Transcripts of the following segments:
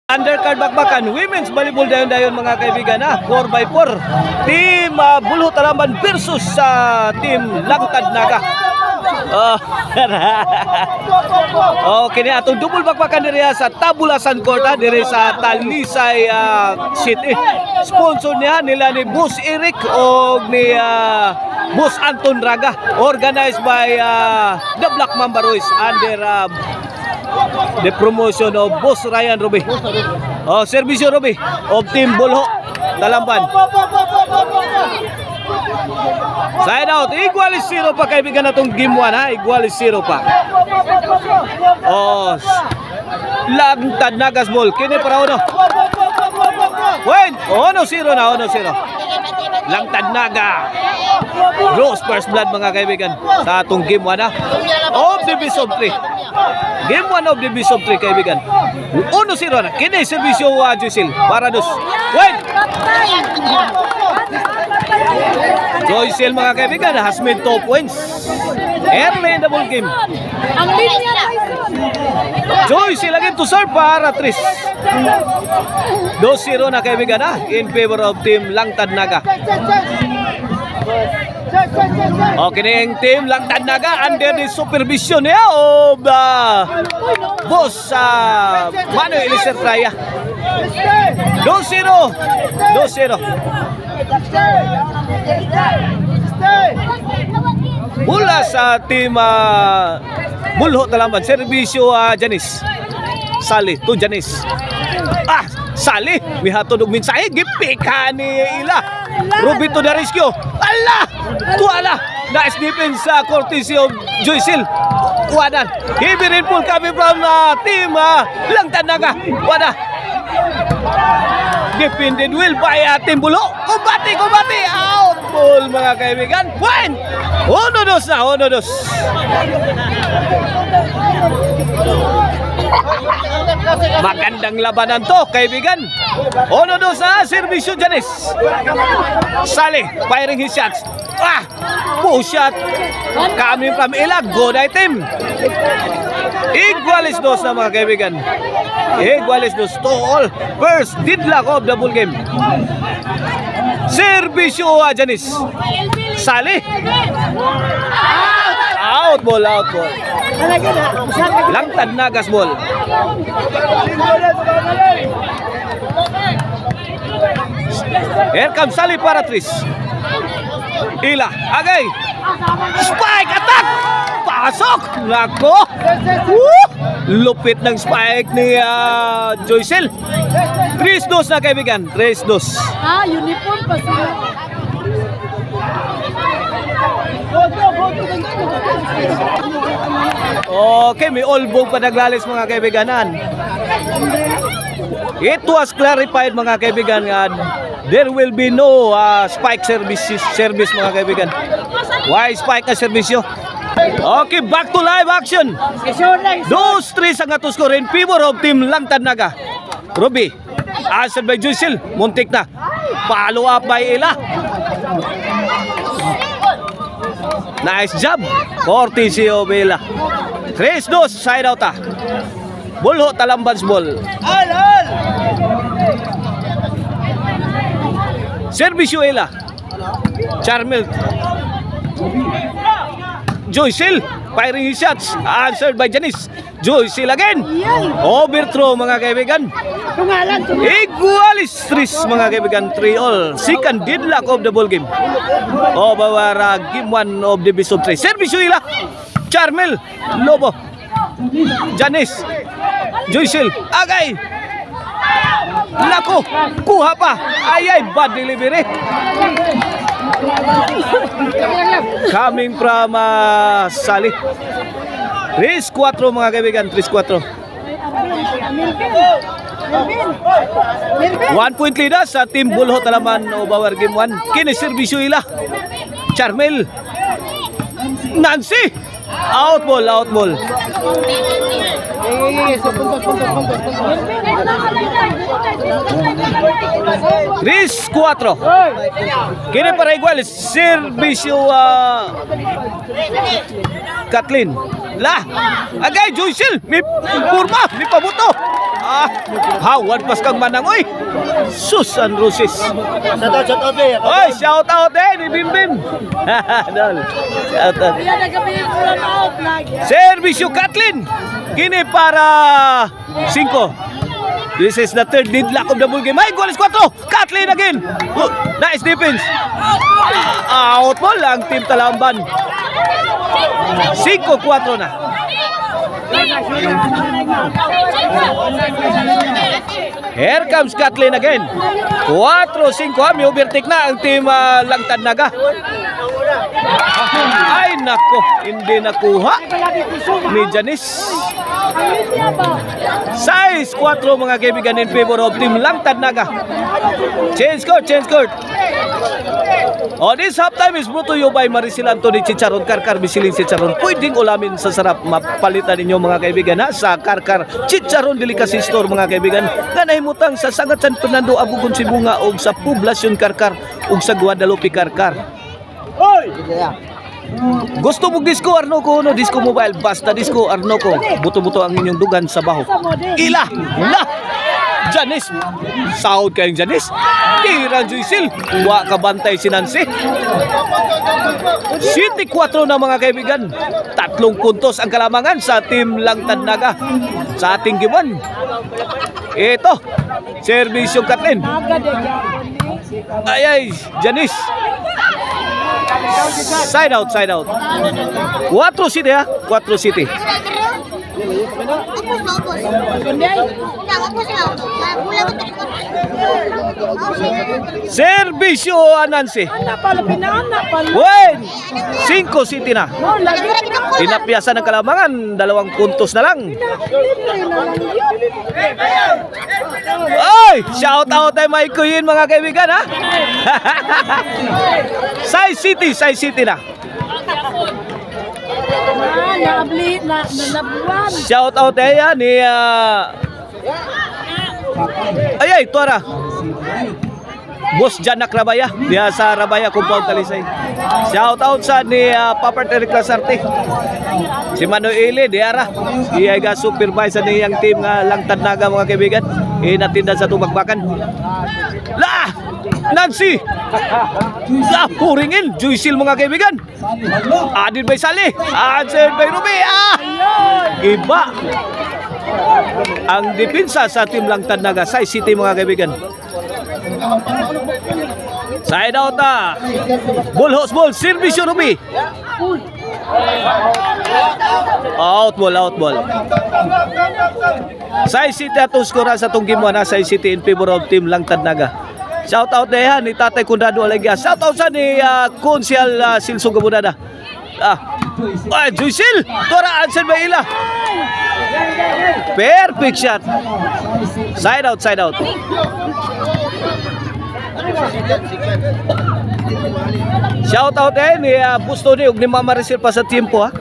Undercard bakbakan, women's volleyball dayon mga kaibigan 4x4. Team Bulho Talamban versus sa team Langtad Naga. Okay na atong double bakbakan diri sa Tabulasan Court diri sa Talisay City. Sponsor niya nila ni Boss Eric o ni Boss Anton Raga. Organized by the Black Mamba Boys under the promotion of Boss Ryan Ruby. Servisyo Ruby of Team Bulho Talamban. Side out, equal is 0 pa kaibigan natong game 1 equal is 0 pa. Langtad Nagas ball, kini para uno. Wait, 1-0 na, 1-0. Langtad Naga. Rose first blood mga kaibigan sa atong game 1 of Division 3. Game 1 of Division 3 kaibigan. 1-0 na. Kini servisyo Joycel para dos. Wait. Joycel mga kaibigan has made 2 points early in the ball game. Ang linya Joycel again to serve para 3. 2-0 na kaibigan in favor of Team Langtad Naga. Okay na yung Team Langtad Naga under the supervision of Boss Manuel Eliser Traya. 2-0. Mula sa Team Bulho Talamban, servisyo Janice Sali to Janice. Sali, we have to mensahe gipika ni Ila. Ruby to the rescue. Allah! Tuala! Nice defense sa courtesy of Joycel. Wadan. Heavy rainfall coming from Team Langtad Naga. Wada. Defended well by Team Bulho. Kumbati! Out ball mga kaibigan. Point! 1-2 na, 1-2. Magandang labanan to kaibigan. 1-2 na, servisyo Janice Sali, firing his shots. Push shot coming from Ilag. Good item. Iguales 2 na mga kaibigan. Iguales 2 to all. First deadlock of the ball game. Servisyo Janice Sali. Out ball. Langtad Nagas ball. Here comes Sali para 3. Ila, agay. Spike attack. Pasok. Nako. Lupit ng spike ni Joycel. 3-2 na kaibigan. 3-2. uniform pa sila. Okay, may olbog pa naglalis mga kaibiganan. It was clarified mga kaibigan there will be no spike service mga kaibigan. Why spike na servisyo? Okay, back to live action. 2-3 ang ato score in favor of Team Langtad Naga. Ruby, answered by Joycel. Muntik na. Follow up by Ila. Nice job. Courtesy of Ila. 3-2, side out Bulho Talamban's ball. Servisyo Ila. Charmel. Joycel firing his shots. Answered by Janice. Joycel again. Overthrow mga kaibigan. Igualis 3 mga kaibigan. 3-all. Second deadlock of the ball game. Bawara game 1 of Division 3. Servisyo Ila. Charmel. Lobo. Janice. Joycel. Agay. Lako. Kuha pa. Ayay. Bad delivery. Coming from Sali. 3-4 mga kaibigan. 3-4. 1 point lead sa Team Bulho Talamban o Bawar game 1. Kini servisyo Ila. Charmel. Nancy. Out ball. 3-4. Kini para igual servisyo Kathleen. La! Agay, Joycel! May purma! May pabuto! Hawan pas kang manangoy! Susan Roses! Oy, shout out ni Bim Bim! Dol, shout out. Kaya nagabi yung run out lagi. Servisyo Kathleen! Kini para 5. This is the third deadlock of the ball game. Ay, goal is 4! Kathleen again! Oh, nice defense! Out mo lang, Team Talamban. 5-4 na. Here comes Kathleen again. 4-5. May overtake na ang Team Langtad Naga. Ay, nako. Hindi nakuha ni Janice. Ang linya ba? Size 4 mga kaibigan in favor of Team Langtad Naga. Change court. Oh, this halftime is brought to you by Maricel Anthony Chicharon, Karkar Bisiling Chicharon. Pwedeng ulamin sa sarap, mapalitan ninyo mga kaibigan ha, sa Karkar Chicharon Delicacy Store mga kaibigan. Nga nahimutang sa Sangat San Fernando, Abugon, Sibunga og sa Poblacion Karkar ug sa Guadalupe Karkar. Gusto mo disco Arnoco no? Disco mobile, basta disco Arnoco. Buto-buto ang inyong dugan sa baho. Ila! La! Janice! Sahod kayong Janice! Tira Joycel! Wa ka bantay si Nancy! City 4 na mga kaibigan. 3 puntos ang kalamangan sa Team Langtad Naga sa ating giman. Ito, servisyo Kathleen. Ay, Janice. Side out. 4 City ha, 4 City. Servisyo Nancy. Wait, 5 City na. Pinapyasan ng kalamangan, 2 puntos na lang. Oy, shout out ay Mike Kuyin mga kaibigan ha. Size City na. Shout out ni ay tuara. Boss Janak Rabaya, dia sa Rabaya Compound Talisay. Shout out sa ni Papa Eric Lasarte. Si Manuel Diara, iya ga supervisor ni yang team nga Langtad Naga mga kaibigan. Inatinda sa tubakbakan. La! Nancy! La! Puringin! Joycel mga kaibigan! Adin by Sali! Answered by Ruby! Iba! Ang depensa sa Team Langtad Naga sa City mga kaibigan. Side out Ball host ball! Servisyo Ruby! Out ball. Sai City atong skora sa tong game na Sai City in favor of Team Langtad Naga. Shout out na yan ni Tatay Conrado Alegya. Shout out sa ni Konsyal Silso Gabunada. Joycel! Tora answer ba ila? Perfect shot. Side out. Shout out ni Busto ni ug ni Mama Maricel pa sa tiempo ha.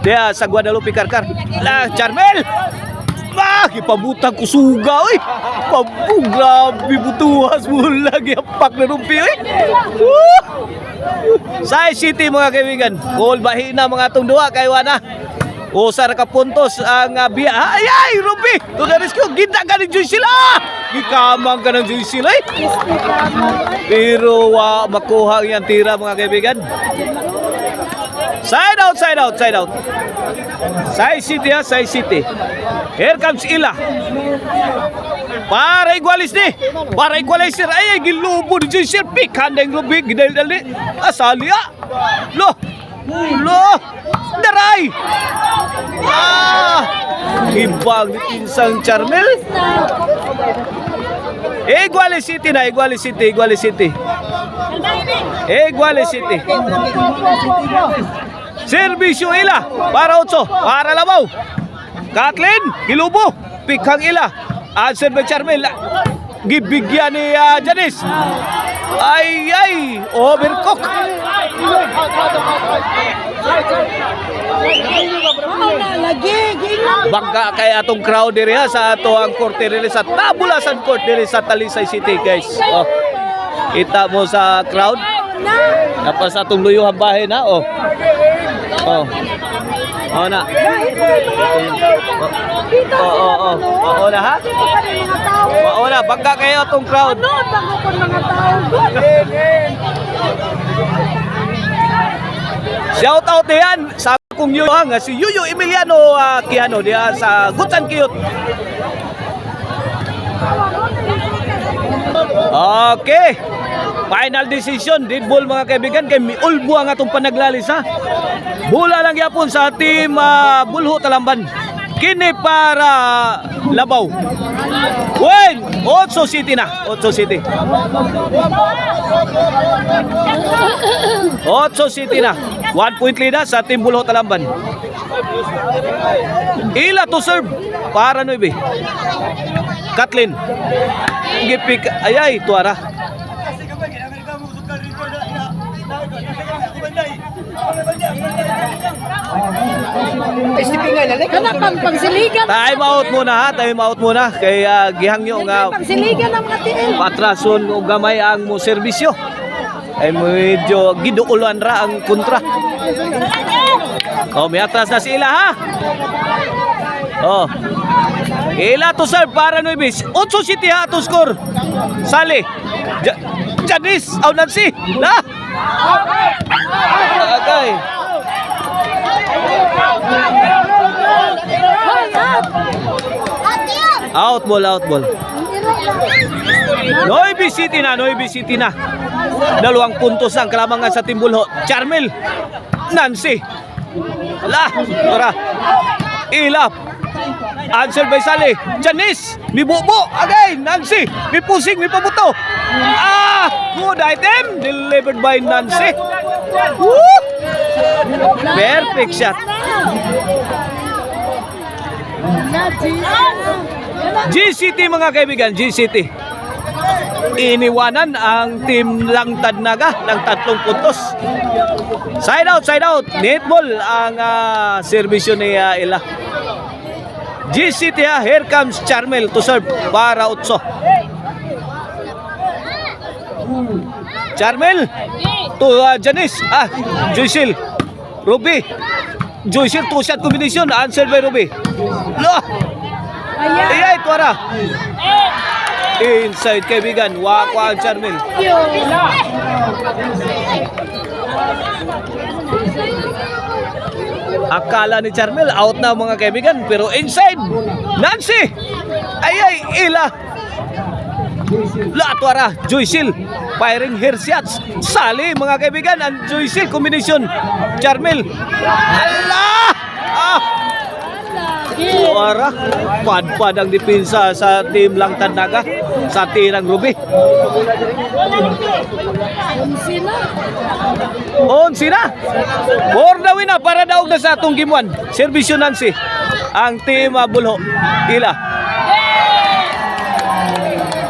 Dia sa Guadalupe Karkar. La Charmel. Ipabutang ko suga oy. Grabe butuhas mo lagi apak na rumpi oy. Sai City mga kaibigan. Goal bahina mga atong duha kay wana. Usar ka puntos ang biya. Ay, Ruby! Ito na rescue. Gita ka ng Joycel. Gikamang ka ng Joycel. Pero makuha yan tira mga kaibigan. Side out. Sai City ha, Sai City. Here comes Ila. Para igualis ni. Para equalizer. Ay, gilubo ni Joycel. Pikan na yung Ruby. Gidal-dali. Asali ha. Lo. Daray! Ibang insang Charmel. Iguales City. Servisyo Ila para 8, para Labaw. Kathleen, Gilubo, Pikhang Ila. Answer by Charmel. Gibigyan ni Janice. Ay, overcook. Bangka kay atong crowd diri ha sa ato ang korte diri sa Tabulasan Court diri sa Talisay City guys. Kita mo sa crowd. Tapos atong luyuhan bahay na Oo na. Dito Oo na ha? mga tao. Oo na, bangga kayo itong crowd. Ano, bago po mga tao. Shout out diyan sa akong yuhang si Yuyo Emiliano Kiano diya sa Gutsan Kiyot. Okay. Final decision, dead ball mga kaibigan, kay miulbo ang atong panaglalis ha. Bola lang yapon sa team Bulho Talamban. Kini para Labaw. Win! 8 City na. 8 City. 8 City na. 1 point lead na sa team Bulho Talamban. Ila to serve para Nuebe. Kathleen. Gipik ayay tuara. Kana pangsiligan. Time out muna ha, time out muna kay gihangyo nga Pangsiligan ng mga tiil. patrason o gamay ang mo serbisyo. Ay medyo giduulan ra ang kontra. May atras na si Ila ha. Ila to serve para Nuebis. 8 City ha to score. Sali. Janice, Nancy. Na. Okay. Out ball. Nuebis City na. 2 puntos ang kalamangan sa Team Bulho. Charmel, Nancy. Ora. Ilap. Answer by Sally. Janice, mibubo. Again, Nancy. Mipusing, mipabuto. Good item. Delivered by Nancy. Woo! Perfect shot. GCT mga kaibigan, GCT. Iniwanan ang team Langtad Naga ng 3 puntos. Side out. Net ball ang serbisyo ni Ila. GCT ha, here comes Charmel to serve para 8. Charmel to Janice. Joycel. Ruby. Joycel 2-shot combination. Answered by Ruby. Ayay, tuara. Inside kaibigan. Wakwa ang Charmel. Akala ni Charmel out na mga kaibigan, pero inside Nancy. Ayay, Ila. Tuara. Joycel firing her shots. Sali mga kaibigan ang Joycel combination. Charmel. Tuara. Pad ang depensa sa team Langtad Naga sa tirang Ruby. Sina. For the win na para daog na sa atong game 1. Servisyo Nancy ang team Bulho. Ila.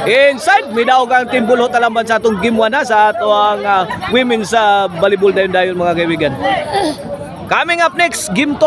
Inside, midaog ang team Bulho Talamban sa atong game 1 na sa atong women's volleyball dayon mga kaibigan. Coming up next, game 2.